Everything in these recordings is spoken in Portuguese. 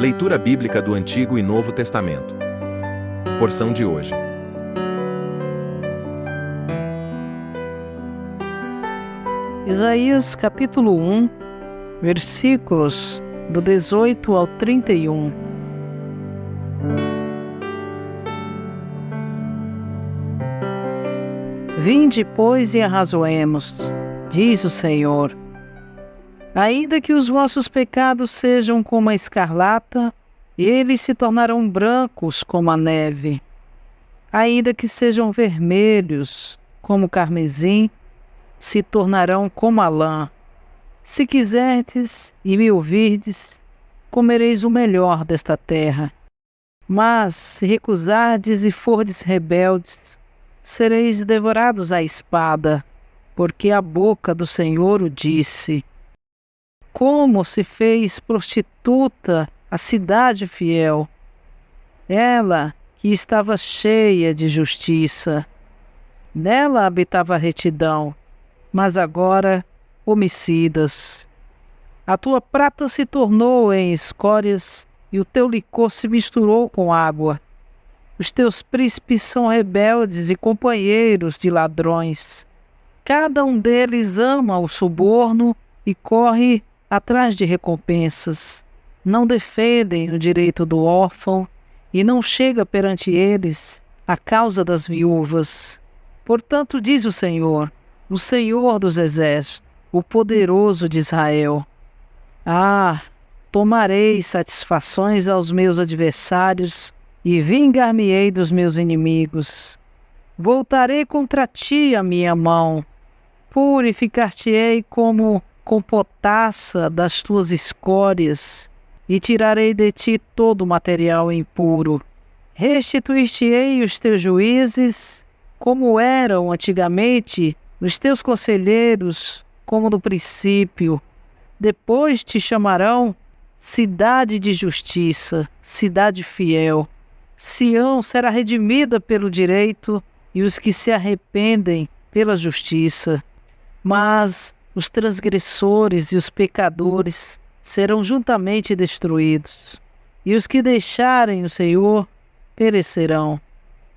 Leitura bíblica do Antigo e Novo Testamento. Porção de hoje. Isaías capítulo 1, versículos do 18 ao 31. Vinde, pois, e arrazoemos, diz o Senhor. Ainda que os vossos pecados sejam como a escarlata, eles se tornarão brancos como a neve. Ainda que sejam vermelhos como o carmesim, se tornarão como a lã. Se quiserdes e me ouvirdes, comereis o melhor desta terra. Mas se recusardes e fordes rebeldes, sereis devorados à espada, porque a boca do Senhor o disse. Como se fez prostituta a cidade fiel, ela que estava cheia de justiça. Nela habitava retidão, mas agora homicidas. A tua prata se tornou em escórias e o teu licor se misturou com água. Os teus príncipes são rebeldes e companheiros de ladrões. Cada um deles ama o suborno e corre atrás de recompensas. Não defendem o direito do órfão e não chega perante eles a causa das viúvas. Portanto, diz o Senhor dos exércitos, o poderoso de Israel: tomarei satisfações aos meus adversários e vingar-me-ei dos meus inimigos. Voltarei contra ti a minha mão, purificar-te-ei como com potassa das tuas escórias, e tirarei de ti todo o material impuro. Restituir-te-ei os teus juízes, como eram antigamente os teus conselheiros, como no princípio. Depois te chamarão cidade de justiça, cidade fiel. Sião será redimida pelo direito, e os que se arrependem pela justiça. Mas os transgressores e os pecadores serão juntamente destruídos, e os que deixarem o Senhor perecerão,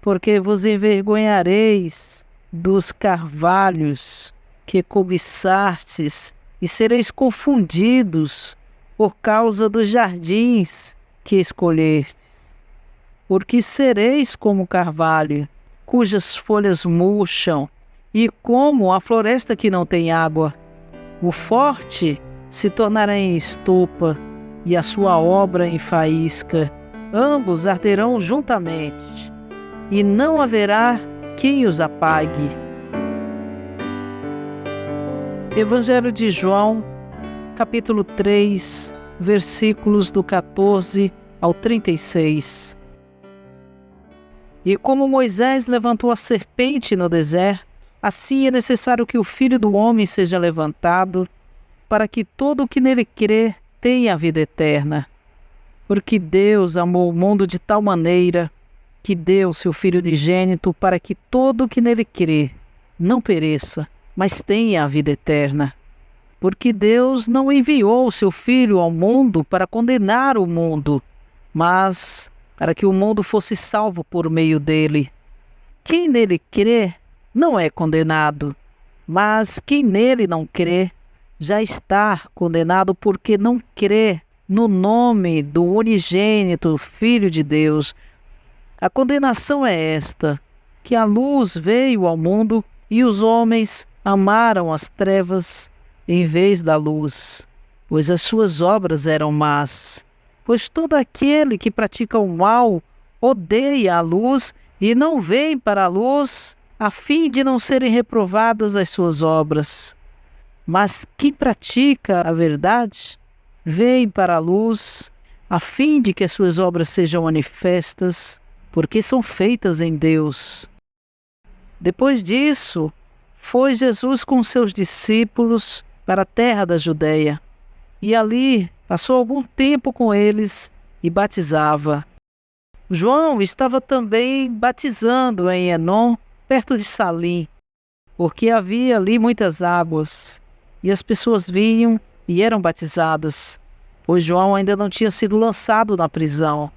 porque vos envergonhareis dos carvalhos que cobiçastes, e sereis confundidos por causa dos jardins que escolhestes. Porque sereis como o carvalho, cujas folhas murcham, e como a floresta que não tem água. O forte se tornará em estopa, e a sua obra em faísca. Ambos arderão juntamente, e não haverá quem os apague. Evangelho de João, capítulo 3, versículos do 14 ao 36. E como Moisés levantou a serpente no deserto, assim é necessário que o Filho do Homem seja levantado, para que todo o que nele crê tenha a vida eterna. Porque Deus amou o mundo de tal maneira que deu seu Filho unigênito, para que todo o que nele crê não pereça, mas tenha a vida eterna. Porque Deus não enviou o seu Filho ao mundo para condenar o mundo, mas para que o mundo fosse salvo por meio dele. Quem nele crê não é condenado, mas quem nele não crê já está condenado, porque não crê no nome do unigênito Filho de Deus. A condenação é esta, que a luz veio ao mundo e os homens amaram as trevas em vez da luz, pois as suas obras eram más. Pois todo aquele que pratica o mal odeia a luz e não vem para a luz, a fim de não serem reprovadas as suas obras. Mas quem pratica a verdade, vem para a luz, a fim de que as suas obras sejam manifestas, porque são feitas em Deus. Depois disso, foi Jesus com seus discípulos para a terra da Judeia, e ali passou algum tempo com eles e batizava. João estava também batizando em Enom, perto de Salim, porque havia ali muitas águas, e as pessoas vinham e eram batizadas. pois João ainda não tinha sido lançado na prisão.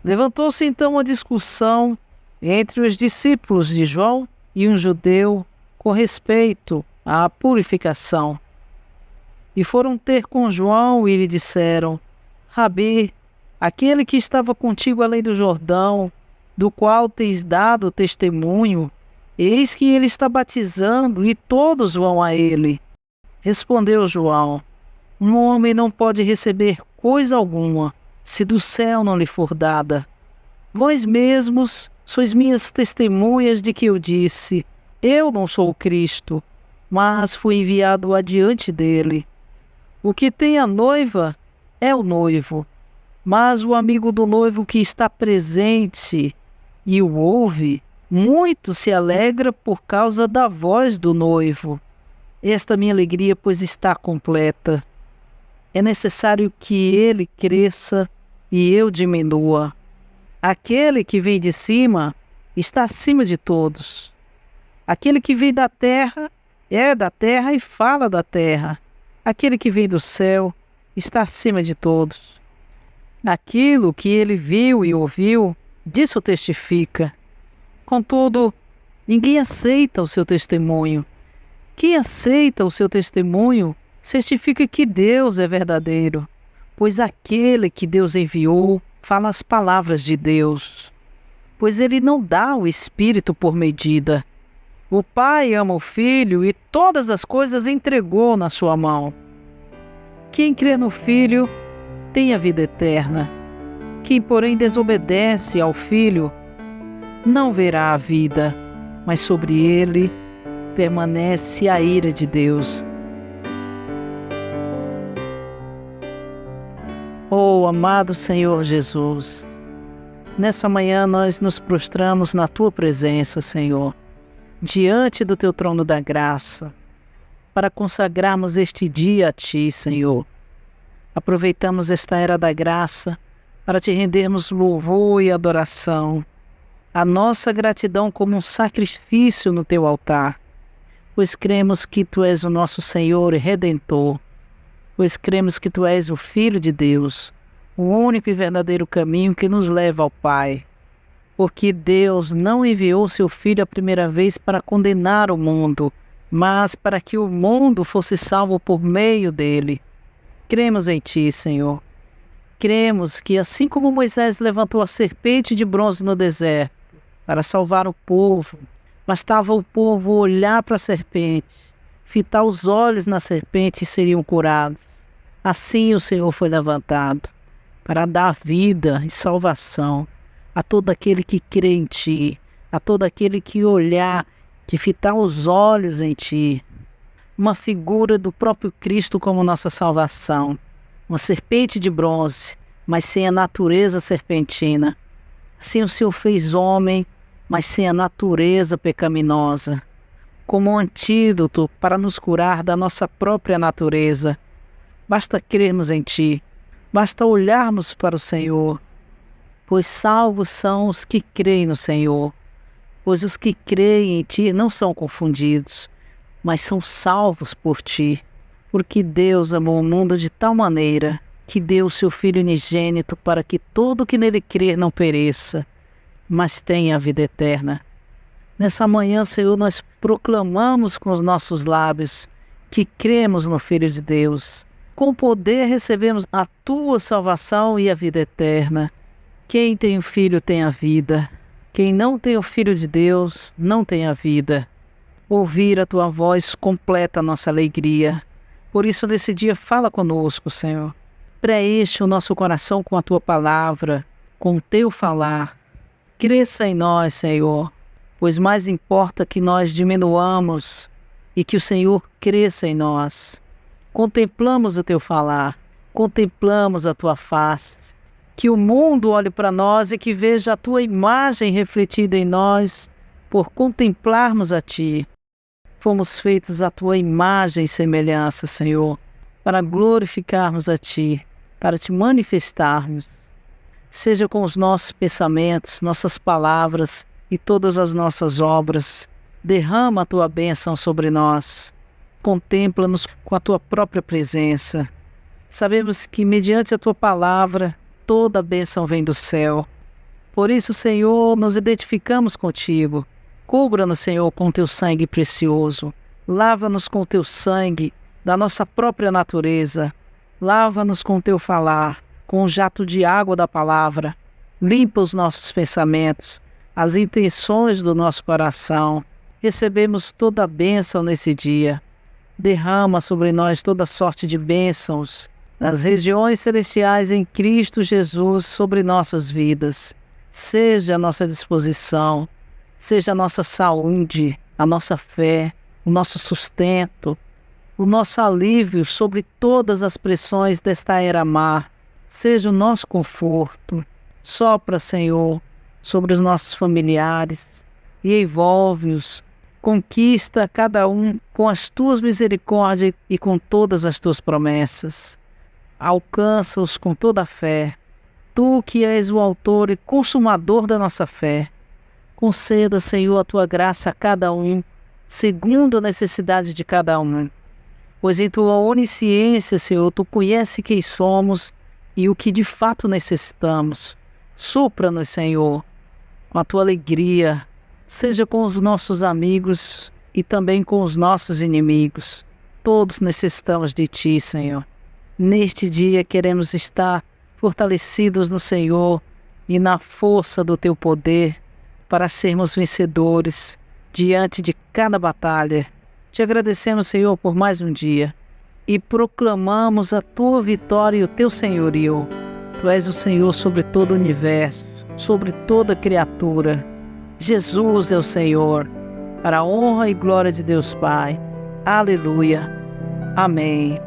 Levantou-se então uma discussão entre os discípulos de João e um judeu com respeito à purificação. E foram ter com João e lhe disseram: Rabi, aquele que estava contigo além do Jordão, do qual tens dado testemunho, eis que ele está batizando e todos vão a ele. Respondeu João: Um homem não pode receber coisa alguma, se do céu não lhe for dada. Vós mesmos sois minhas testemunhas de que eu disse: Eu não sou o Cristo, mas fui enviado adiante dele. O que tem a noiva é o noivo, mas o amigo do noivo que está presente e o ouve, muito se alegra por causa da voz do noivo. Esta minha alegria, pois, está completa. É necessário que ele cresça e eu diminua. Aquele que vem de cima está acima de todos. Aquele que vem da terra é da terra e fala da terra. Aquele que vem do céu está acima de todos. Aquilo que ele viu e ouviu, disso testifica. Contudo, ninguém aceita o seu testemunho. Quem aceita o seu testemunho, certifica que Deus é verdadeiro, pois aquele que Deus enviou fala as palavras de Deus, pois ele não dá o Espírito por medida. O Pai ama o Filho e todas as coisas entregou na sua mão. Quem crê no Filho tem a vida eterna. Quem, porém, desobedece ao Filho não verá a vida, mas sobre ele permanece a ira de Deus. Oh, amado Senhor Jesus, nessa manhã nós nos prostramos na Tua presença, Senhor, diante do Teu trono da graça, para consagrarmos este dia a Ti, Senhor. Aproveitamos esta era da graça para Te rendermos louvor e adoração, a nossa gratidão como um sacrifício no Teu altar, pois cremos que Tu és o nosso Senhor e Redentor, pois cremos que Tu és o Filho de Deus, o único e verdadeiro caminho que nos leva ao Pai. Porque Deus não enviou Seu Filho a primeira vez para condenar o mundo, mas para que o mundo fosse salvo por meio dele. Cremos em Ti, Senhor. Cremos que assim como Moisés levantou a serpente de bronze no deserto para salvar o povo, bastava o povo olhar para a serpente, fitar os olhos na serpente e seriam curados. Assim o Senhor foi levantado, para dar vida e salvação a todo aquele que crê em Ti, a todo aquele que olhar, que fitar os olhos em Ti. Uma figura do próprio Cristo como nossa salvação, uma serpente de bronze, mas sem a natureza serpentina. Assim o Senhor fez homem, mas sem a natureza pecaminosa, como um antídoto para nos curar da nossa própria natureza. Basta crermos em Ti, basta olharmos para o Senhor, pois salvos são os que creem no Senhor, pois os que creem em Ti não são confundidos, mas são salvos por Ti, porque Deus amou o mundo de tal maneira que deu o Seu Filho unigênito para que todo que nele crer não pereça, mas tenha a vida eterna. Nessa manhã, Senhor, nós proclamamos com os nossos lábios que cremos no Filho de Deus. Com poder recebemos a Tua salvação e a vida eterna. Quem tem o Filho tem a vida. Quem não tem o Filho de Deus não tem a vida. Ouvir a Tua voz completa a nossa alegria. Por isso, nesse dia, fala conosco, Senhor. Preenche o nosso coração com a Tua palavra, com o Teu falar. Cresça em nós, Senhor, pois mais importa que nós diminuamos e que o Senhor cresça em nós. Contemplamos o Teu falar, contemplamos a Tua face, que o mundo olhe para nós e que veja a Tua imagem refletida em nós por contemplarmos a Ti. Fomos feitos à Tua imagem e semelhança, Senhor, para glorificarmos a Ti, para Te manifestarmos. Seja com os nossos pensamentos, nossas palavras e todas as nossas obras. Derrama a Tua bênção sobre nós. Contempla-nos com a Tua própria presença. Sabemos que, mediante a Tua palavra, toda a bênção vem do céu. Por isso, Senhor, nos identificamos contigo. Cubra-nos, Senhor, com Teu sangue precioso. Lava-nos com Teu sangue da nossa própria natureza. Lava-nos com Teu falar, com o jato de água da palavra. Limpa os nossos pensamentos, as intenções do nosso coração. Recebemos toda a bênção nesse dia. Derrama sobre nós toda sorte de bênçãos nas regiões celestiais em Cristo Jesus sobre nossas vidas. Seja a nossa disposição, seja a nossa saúde, a nossa fé, o nosso sustento, o nosso alívio sobre todas as pressões desta era má. Seja o nosso conforto. Sopra, Senhor, sobre os nossos familiares e envolve-os. Conquista cada um com as Tuas misericórdias e com todas as Tuas promessas. Alcança-os com toda a fé. Tu que és o autor e consumador da nossa fé. Conceda, Senhor, a Tua graça a cada um, segundo a necessidade de cada um. Pois em Tua onisciência, Senhor, Tu conheces quem somos e o que de fato necessitamos. Supra-nos, Senhor, com a Tua alegria, seja com os nossos amigos e também com os nossos inimigos. Todos necessitamos de Ti, Senhor. Neste dia queremos estar fortalecidos no Senhor e na força do Teu poder para sermos vencedores diante de cada batalha. Te agradecemos, Senhor, por mais um dia e proclamamos a Tua vitória e o Teu senhorio. Tu és o Senhor sobre todo o universo, sobre toda criatura. Jesus é o Senhor, para a honra e glória de Deus Pai. Aleluia. Amém.